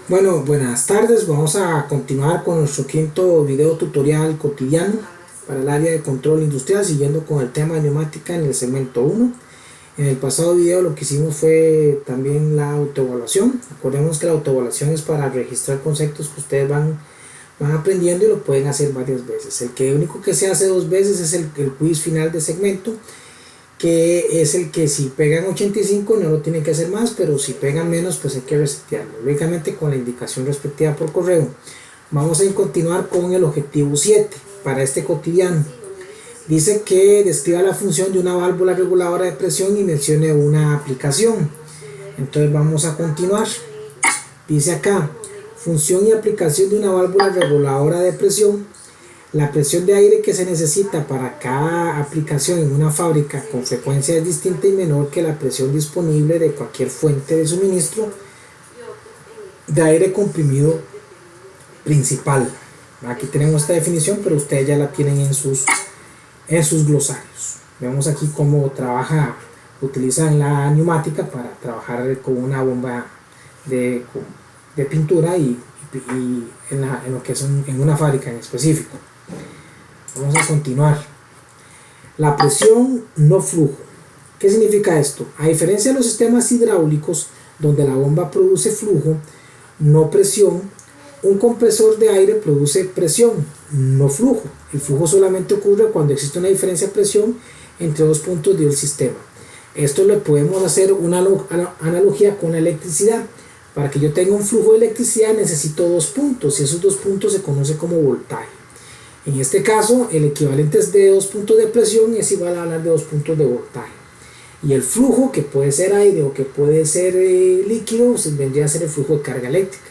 Bueno, buenas tardes. Vamos a continuar con nuestro quinto video tutorial cotidiano para el área de control industrial, siguiendo con el tema de neumática en el segmento 1. En el pasado video lo que hicimos fue también la autoevaluación. Recordemos que la autoevaluación es para registrar conceptos que ustedes van aprendiendo y lo pueden hacer varias veces. El único que se hace dos veces es el quiz final de segmento, que es el que si pegan 85 no lo tienen que hacer más, pero si pegan menos pues hay que resetearlo, lógicamente con la indicación respectiva por correo. Vamos a continuar con el objetivo 7 para este cotidiano. Dice que describa la función de una válvula reguladora de presión y mencione una aplicación. Entonces vamos a continuar. Dice acá, función y aplicación de una válvula reguladora de presión. La presión de aire que se necesita para cada aplicación en una fábrica con frecuencia es distinta y menor que la presión disponible de cualquier fuente de suministro de aire comprimido principal. Aquí tenemos esta definición, pero ustedes ya la tienen en sus glosarios. Vemos aquí cómo utilizan la neumática para trabajar con una bomba de pintura y en lo que es en una fábrica en específico. Vamos a continuar. La presión no flujo. ¿Qué significa esto? A diferencia de los sistemas hidráulicos, donde la bomba produce flujo, no presión, un compresor de aire produce presión, no flujo. El flujo solamente ocurre cuando existe una diferencia de presión entre dos puntos del sistema. Esto le podemos hacer una analogía con la electricidad. Para que yo tenga un flujo de electricidad necesito dos puntos y esos dos puntos se conoce como voltaje. En este caso, el equivalente de dos puntos de presión es igual a hablar de dos puntos de voltaje. Y el flujo, que puede ser aire o que puede ser líquido, vendría a ser el flujo de carga eléctrica.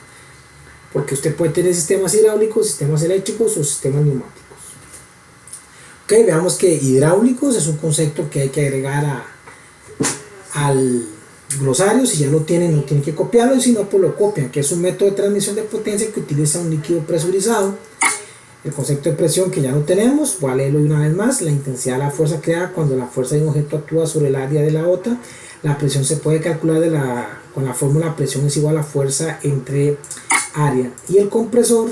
Porque usted puede tener sistemas hidráulicos, sistemas eléctricos o sistemas neumáticos. Ok, veamos que hidráulicos es un concepto que hay que agregar al glosario. Si ya lo tienen, no tienen que copiarlo, y si no, pues lo copian, que es un método de transmisión de potencia que utiliza un líquido presurizado. El concepto de presión que ya no tenemos, voy a leerlo una vez más. La intensidad de la fuerza creada cuando la fuerza de un objeto actúa sobre el área de la otra. La presión se puede calcular con la fórmula presión es igual a fuerza entre área. Y el compresor,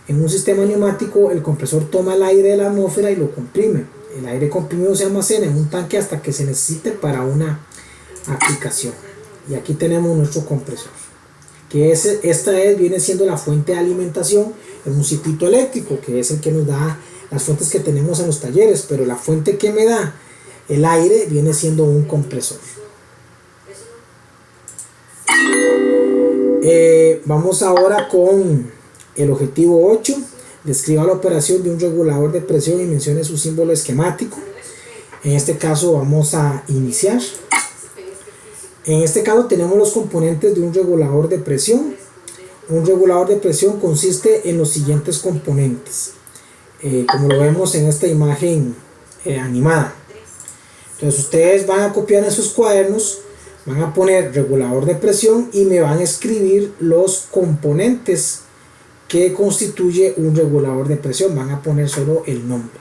en un sistema neumático, el compresor toma el aire de la atmósfera y lo comprime. El aire comprimido se almacena en un tanque hasta que se necesite para una aplicación. Y aquí tenemos nuestro compresor, que viene siendo la fuente de alimentación en un circuito eléctrico, que es el que nos da las fuentes que tenemos en los talleres, pero la fuente que me da el aire viene siendo un compresor. Vamos ahora con el objetivo 8. Describa la operación de un regulador de presión y mencione su símbolo esquemático. En este caso vamos a iniciar. En este caso tenemos los componentes de un regulador de presión. Un regulador de presión consiste en los siguientes componentes, como lo vemos en esta imagen animada. Entonces ustedes van a copiar en sus cuadernos, van a poner regulador de presión y me van a escribir los componentes que constituye un regulador de presión. Van a poner solo el nombre.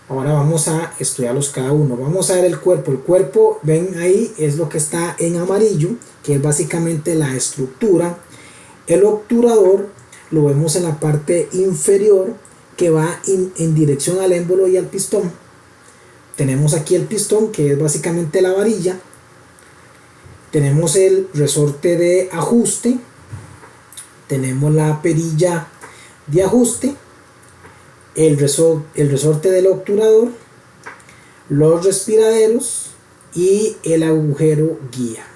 Ahora vamos a estudiarlos cada uno. Vamos a ver el cuerpo. El cuerpo, ven ahí, es lo que está en amarillo, que es básicamente la estructura. El obturador lo vemos en la parte inferior, que va en dirección al émbolo y al pistón. Tenemos aquí el pistón, que es básicamente la varilla. Tenemos el resorte de ajuste. Tenemos la perilla de ajuste. El resorte del obturador, los respiraderos y el agujero guía.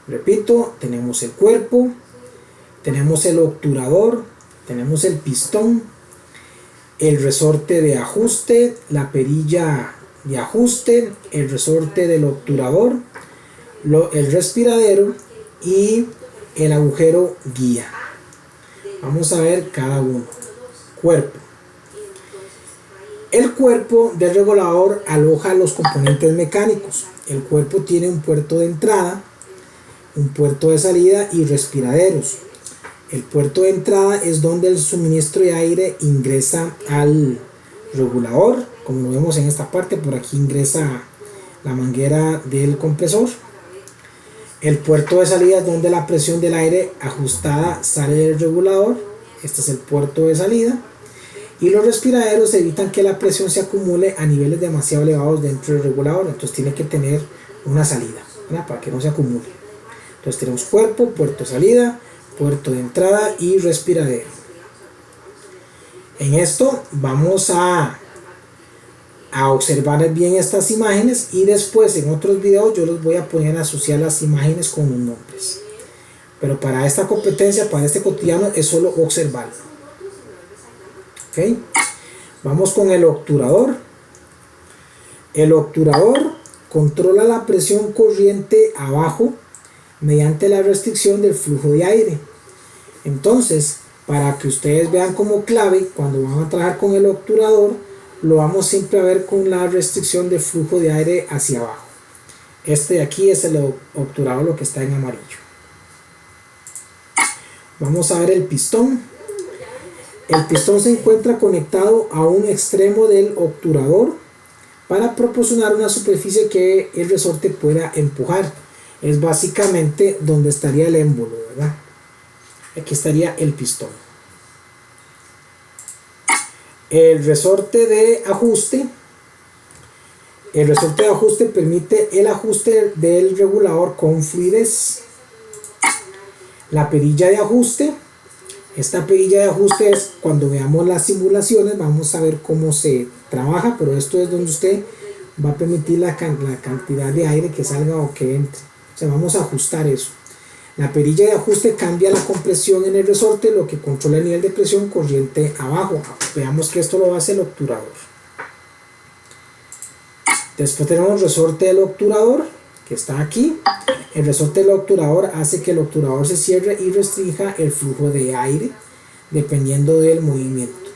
Repito, tenemos el cuerpo, tenemos el obturador, tenemos el pistón, el resorte de ajuste, la perilla de ajuste, el resorte del obturador, el respiradero y el agujero guía. Vamos a ver cada uno. Cuerpo. El cuerpo del regulador aloja los componentes mecánicos. El cuerpo tiene un puerto de entrada, un puerto de salida y respiraderos. El puerto de entrada es donde el suministro de aire ingresa al regulador, como lo vemos en esta parte. Por aquí ingresa la manguera del compresor. El puerto de salida es donde la presión del aire ajustada sale del regulador. Este es el puerto de salida. Y los respiraderos evitan que la presión se acumule a niveles demasiado elevados dentro del regulador. Entonces tiene que tener una salida, ¿verdad? Para que no se acumule. Entonces tenemos cuerpo, puerto de salida, puerto de entrada y respiradero. En esto vamos a observar bien estas imágenes y después en otros videos yo les voy a poner a asociar las imágenes con los nombres. Pero para esta competencia, para este cotidiano, es solo observarlo. ¿Ok? Vamos con el obturador. El obturador controla la presión corriente abajo mediante la restricción del flujo de aire. Entonces, para que ustedes vean como clave, cuando van a trabajar con el obturador, lo vamos siempre a ver con la restricción de flujo de aire hacia abajo. Este de aquí es el obturador, lo que está en amarillo. Vamos a ver el pistón. El pistón se encuentra conectado a un extremo del obturador para proporcionar una superficie que el resorte pueda empujar. Es básicamente donde estaría el émbolo, ¿verdad? Aquí estaría el pistón. El resorte de ajuste. El resorte de ajuste permite el ajuste del regulador con fluidez. La perilla de ajuste. Esta perilla de ajuste es cuando veamos las simulaciones, vamos a ver cómo se trabaja, pero esto es donde usted va a permitir la cantidad de aire que salga o que entre. O sea, vamos a ajustar eso. La perilla de ajuste cambia la compresión en el resorte, lo que controla el nivel de presión corriente abajo. Veamos que esto lo hace el obturador. Después tenemos el resorte del obturador, que está aquí. El resorte del obturador hace que el obturador se cierre y restrinja el flujo de aire dependiendo del movimiento.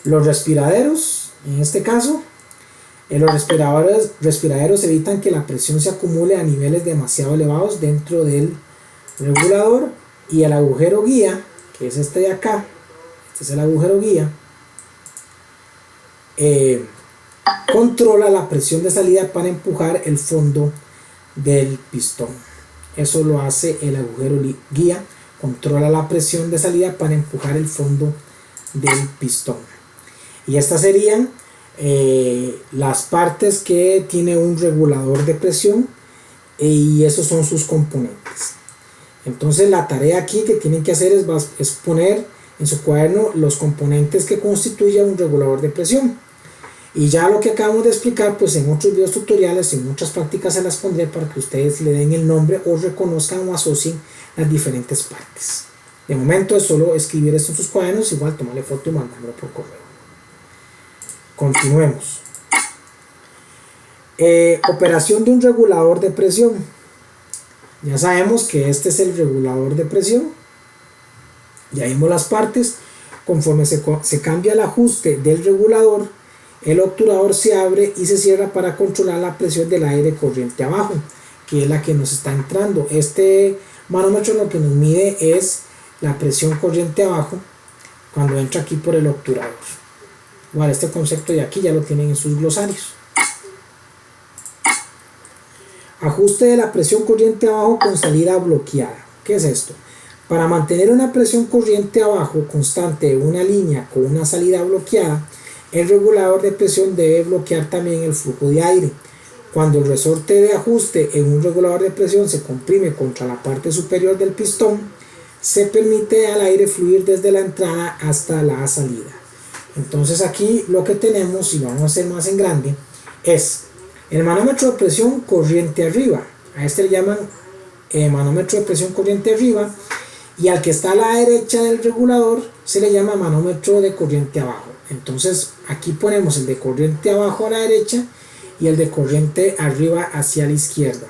Los respiraderos, en este caso, los respiraderos evitan que la presión se acumule a niveles demasiado elevados dentro del regulador, y el agujero guía, que es este de acá, este es el agujero guía, controla la presión de salida para empujar el fondo del pistón. Eso lo hace el agujero guía, controla la presión de salida para empujar el fondo del pistón. Y estas serían las partes que tiene un regulador de presión, y esos son sus componentes. Entonces la tarea aquí que tienen que hacer es poner en su cuaderno los componentes que constituyen un regulador de presión. Y ya lo que acabamos de explicar, pues en otros videos tutoriales, en muchas prácticas se las pondré para que ustedes le den el nombre o reconozcan o asocien las diferentes partes. De momento es solo escribir esto en sus cuadernos, igual tomarle foto y mandarlo por correo. Continuemos. Operación de un regulador de presión. Ya sabemos que este es el regulador de presión. Ya vimos las partes. Conforme se cambia el ajuste del regulador, el obturador se abre y se cierra para controlar la presión del aire corriente abajo, que es la que nos está entrando. Este manómetro lo que nos mide es la presión corriente abajo cuando entra aquí por el obturador. Bueno, este concepto de aquí ya lo tienen en sus glosarios. Ajuste de la presión corriente abajo con salida bloqueada. ¿Qué es esto? Para mantener una presión corriente abajo constante en una línea con una salida bloqueada, el regulador de presión debe bloquear también el flujo de aire. Cuando el resorte de ajuste en un regulador de presión se comprime contra la parte superior del pistón, se permite al aire fluir desde la entrada hasta la salida. Entonces aquí lo que tenemos, y lo vamos a hacer más en grande, es el manómetro de presión corriente arriba. A este le llaman manómetro de presión corriente arriba, y al que está a la derecha del regulador se le llama manómetro de corriente abajo. Entonces aquí ponemos el de corriente abajo a la derecha y el de corriente arriba hacia la izquierda.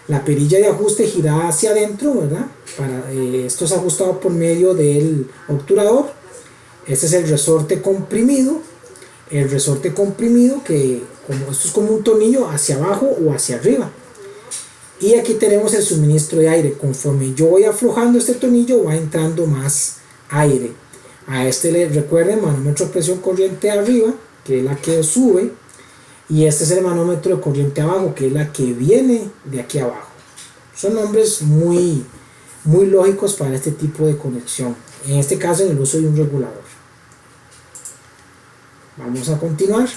La perilla de ajuste girada hacia adentro, ¿verdad? Esto es ajustado por medio del obturador. Este es el resorte comprimido. El resorte comprimido, que esto es como un tornillo hacia abajo o hacia arriba. Y aquí tenemos el suministro de aire. Conforme yo voy aflojando este tornillo, va entrando más aire. A este le recuerden manómetro de presión corriente arriba, que es la que sube. y este es el manómetro de corriente abajo, que es la que viene de aquí abajo. Son nombres muy lógicos para este tipo de conexión, en este caso en el uso de un regulador. Vamos a continuar.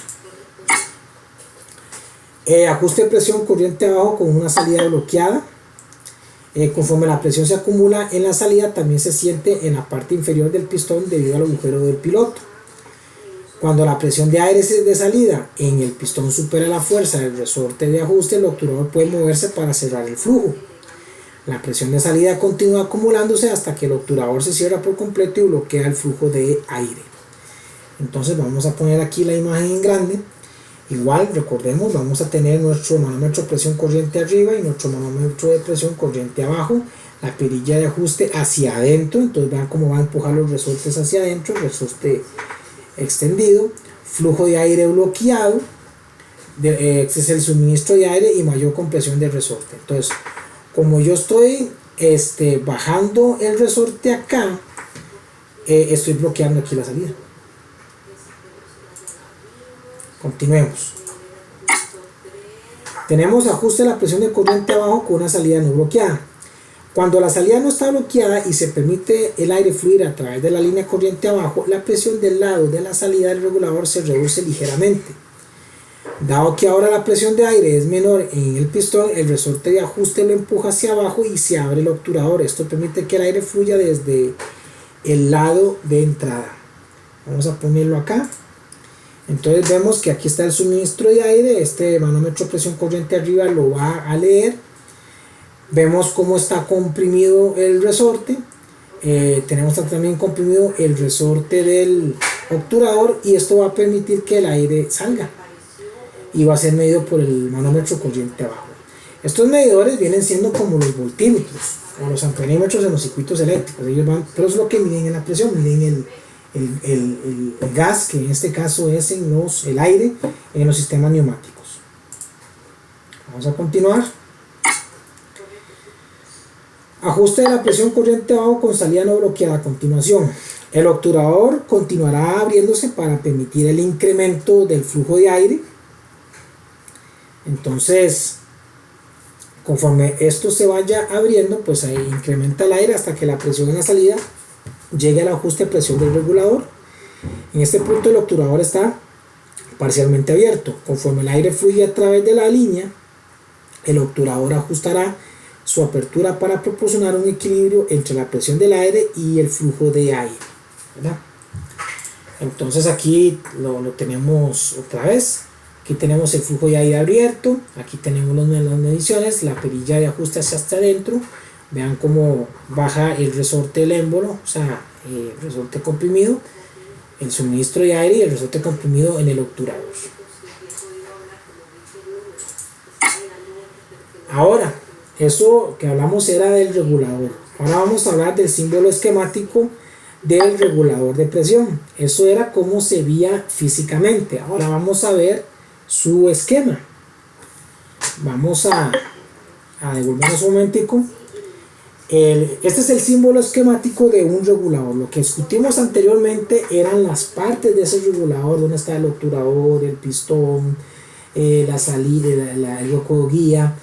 Ajuste de presión corriente abajo con una salida bloqueada. Conforme la presión se acumula en la salida, también se siente en la parte inferior del pistón debido al agujero del piloto. Cuando la presión de aire de salida en el pistón supera la fuerza del resorte de ajuste, el obturador puede moverse para cerrar el flujo. La presión de salida continúa acumulándose hasta que el obturador se cierra por completo y bloquea el flujo de aire. Entonces vamos a poner aquí la imagen en grande. Igual, recordemos, vamos a tener nuestro manómetro de presión corriente arriba y nuestro manómetro de presión corriente abajo. La perilla de ajuste hacia adentro, entonces vean cómo va a empujar los resortes hacia adentro, el resorte extendido, flujo de aire bloqueado, este es el suministro de aire y mayor compresión del resorte. Entonces, como yo estoy bajando el resorte acá, estoy bloqueando aquí la salida. Continuemos. Tenemos ajuste de la presión de corriente abajo con una salida no bloqueada. Cuando la salida no está bloqueada y se permite el aire fluir a través de la línea corriente abajo, la presión del lado de la salida del regulador se reduce ligeramente. Dado que ahora la presión de aire es menor en el pistón, el resorte de ajuste lo empuja hacia abajo y se abre el obturador. Esto permite que el aire fluya desde el lado de entrada. Vamos a ponerlo acá. Entonces vemos que aquí está el suministro de aire, este manómetro de presión corriente arriba lo va a leer. Vemos cómo está comprimido el resorte, tenemos también comprimido el resorte del obturador y esto va a permitir que el aire salga y va a ser medido por el manómetro corriente abajo. Estos medidores vienen siendo como los voltímetros o los amperímetros en los circuitos eléctricos, pero es lo que miden en la presión, miden el gas, que en este caso es el aire en los sistemas neumáticos. Vamos a continuar. Ajuste de la presión corriente abajo con salida no bloqueada. A continuación, el obturador continuará abriéndose para permitir el incremento del flujo de aire. Entonces, conforme esto se vaya abriendo, pues ahí incrementa el aire hasta que la presión en la salida llegue al ajuste de presión del regulador. En este punto el obturador está parcialmente abierto. Conforme el aire fluye a través de la línea, el obturador ajustará su apertura para proporcionar un equilibrio entre la presión del aire y el flujo de aire, ¿verdad? Entonces aquí lo tenemos otra vez. Aquí tenemos el flujo de aire abierto, aquí tenemos las mediciones, la perilla de ajuste hacia hasta adentro. Vean cómo baja el resorte del émbolo, o sea, el resorte comprimido, el suministro de aire y el resorte comprimido en el obturador. Ahora, eso que hablamos era del regulador. Ahora vamos a hablar del símbolo esquemático del regulador de presión. Eso era cómo se veía físicamente. Ahora vamos a ver su esquema. Vamos a devolvernos un momentico. Este es el símbolo esquemático de un regulador. Lo que discutimos anteriormente eran las partes de ese regulador, donde está el obturador, el pistón, la salida, el hueco guía,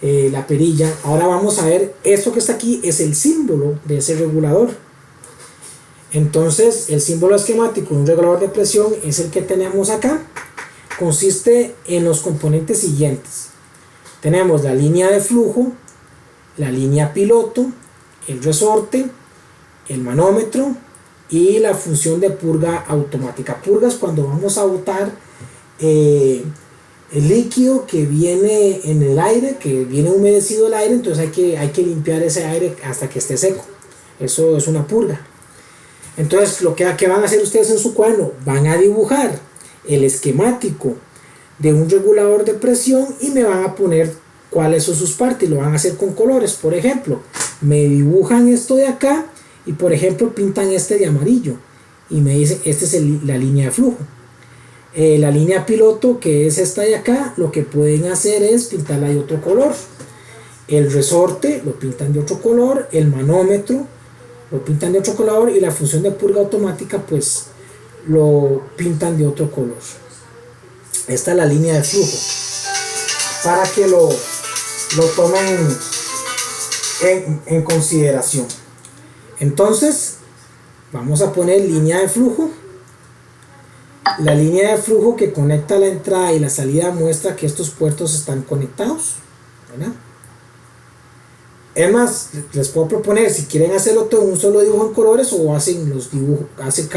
la perilla. Ahora vamos a ver, esto que está aquí es el símbolo de ese regulador. Entonces el símbolo esquemático de un regulador de presión es el que tenemos acá. Consiste en los componentes siguientes. Tenemos la línea de flujo, la línea piloto, el resorte, el manómetro y la función de purga automática. Purgas cuando vamos a botar el líquido que viene en el aire, que viene humedecido el aire, entonces hay que limpiar ese aire hasta que esté seco. Eso es una purga. Entonces lo que van a hacer ustedes en su cuaderno, van a dibujar el esquemático de un regulador de presión y me van a poner cuáles son sus partes, lo van a hacer con colores. Por ejemplo, me dibujan esto de acá y por ejemplo pintan este de amarillo y me dicen esta es la línea de flujo. La línea piloto, que es esta de acá, lo que pueden hacer es pintarla de otro color. El resorte lo pintan de otro color, el manómetro lo pintan de otro color y la función de purga automática pues lo pintan de otro color. Esta es la línea de flujo, para que lo tomen en consideración. Entonces vamos a poner línea de flujo. La línea de flujo que conecta la entrada y la salida muestra que estos puertos están conectados, ¿verdad? Es más, les puedo proponer, si quieren hacerlo todo en un solo dibujo en colores, o hacen los dibujos, hacen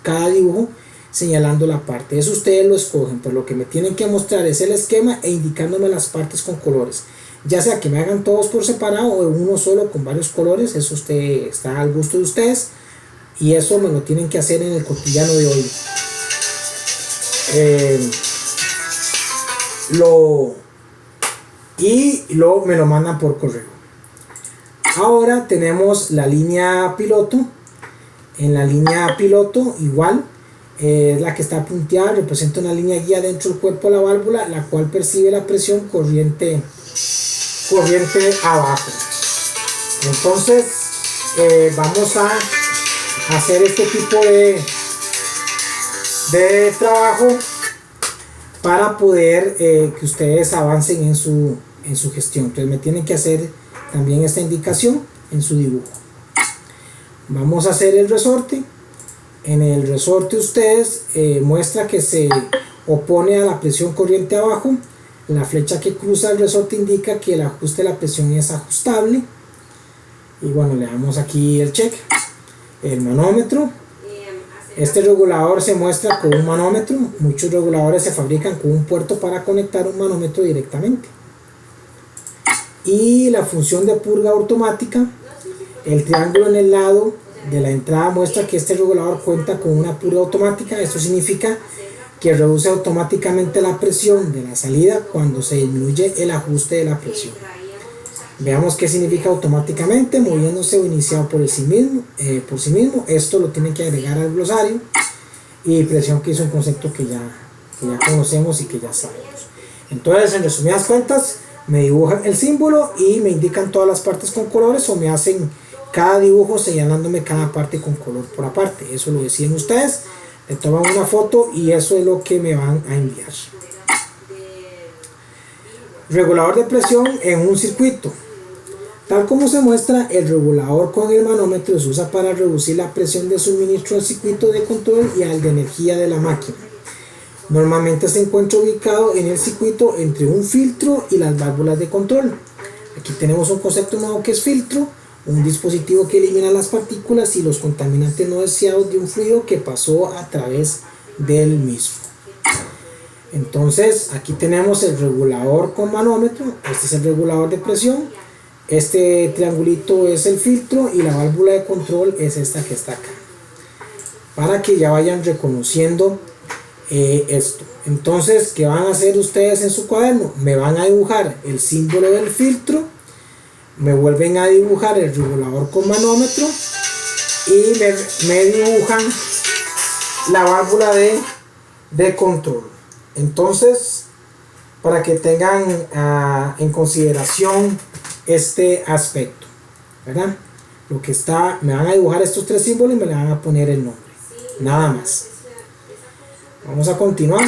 cada dibujo señalando la parte. Eso ustedes lo escogen, pero lo que me tienen que mostrar es el esquema e indicándome las partes con colores. Ya sea que me hagan todos por separado o en uno solo con varios colores, eso está al gusto de ustedes. Y eso me lo tienen que hacer en el cotidiano de hoy. Me lo mandan por correo. Ahora tenemos la línea piloto. En la línea piloto igual es la que está punteada, representa una línea guía dentro del cuerpo de la válvula, la cual percibe la presión corriente abajo. Entonces vamos a hacer este tipo de trabajo para poder que ustedes avancen en su gestión. Entonces me tienen que hacer también esta indicación en su dibujo. Vamos a hacer el resorte. En el resorte ustedes muestra que se opone a la presión corriente abajo. La flecha que cruza el resorte indica que el ajuste de la presión es ajustable. Y bueno, le damos aquí el check. El manómetro. Este regulador se muestra con un manómetro. Muchos reguladores se fabrican con un puerto para conectar un manómetro directamente. Y la función de purga automática. El triángulo en el lado de la entrada muestra que este regulador cuenta con una purga automática. Esto significa que reduce automáticamente la presión de la salida cuando se disminuye el ajuste de la presión. Veamos qué significa automáticamente: moviéndose o iniciado por sí mismo. Esto lo tienen que agregar al glosario. Y presión, que es un concepto que ya conocemos y que ya sabemos. Entonces, en resumidas cuentas, me dibujan el símbolo y me indican todas las partes con colores, o me hacen cada dibujo señalándome cada parte con color por aparte. Eso lo deciden ustedes. Le toman una foto y eso es lo que me van a enviar. Regulador de presión en un circuito. Tal como se muestra, el regulador con el manómetro se usa para reducir la presión de suministro al circuito de control y al de energía de la máquina. Normalmente se encuentra ubicado en el circuito entre un filtro y las válvulas de control. Aquí tenemos un concepto nuevo que es filtro, un dispositivo que elimina las partículas y los contaminantes no deseados de un fluido que pasó a través del mismo. Entonces aquí tenemos el regulador con manómetro. Este es el regulador de presión. Este triangulito es el filtro y la válvula de control es esta que está acá, para que ya vayan reconociendo esto. Entonces, ¿qué van a hacer ustedes en su cuaderno? Me van a dibujar el símbolo del filtro, me vuelven a dibujar el regulador con manómetro y me dibujan la válvula de control. Entonces, para que tengan en consideración este aspecto, ¿verdad? Lo que está, me van a dibujar estos tres símbolos y me le van a poner el nombre, nada más. Vamos a continuar.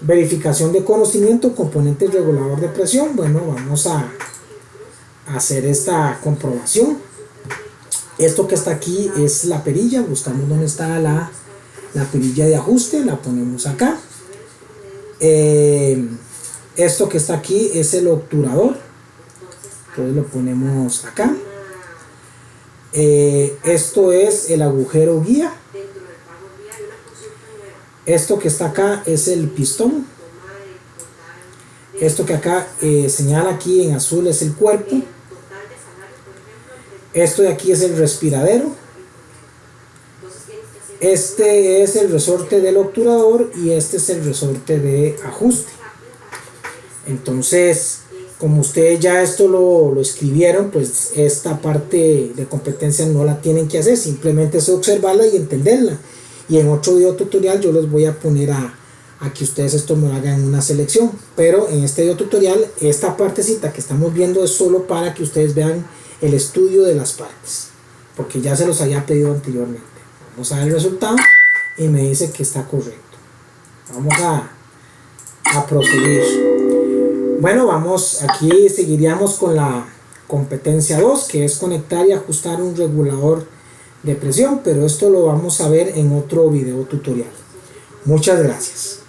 Verificación de conocimiento, componente regulador de presión. Bueno, vamos a hacer esta comprobación. Esto que está aquí es la perilla. Buscamos dónde está la perilla de ajuste, la ponemos acá. Esto que está aquí es el obturador, entonces lo ponemos acá. Esto es el agujero guía. Esto que está acá es el pistón. Esto que acá señala aquí en azul es el cuerpo. Esto de aquí es el respiradero. Este es el resorte del obturador y este es el resorte de ajuste. Entonces, como ustedes ya esto lo escribieron, pues esta parte de competencia no la tienen que hacer, simplemente es observarla y entenderla. Y en otro video tutorial yo les voy a poner a que ustedes esto me hagan una selección, pero en este video tutorial esta partecita que estamos viendo es solo para que ustedes vean el estudio de las partes, porque ya se los había pedido anteriormente. Vamos a ver el resultado y me dice que está correcto. Vamos a a proseguir. Bueno, aquí seguiríamos con la competencia 2, que es conectar y ajustar un regulador de presión, pero esto lo vamos a ver en otro video tutorial. Muchas gracias.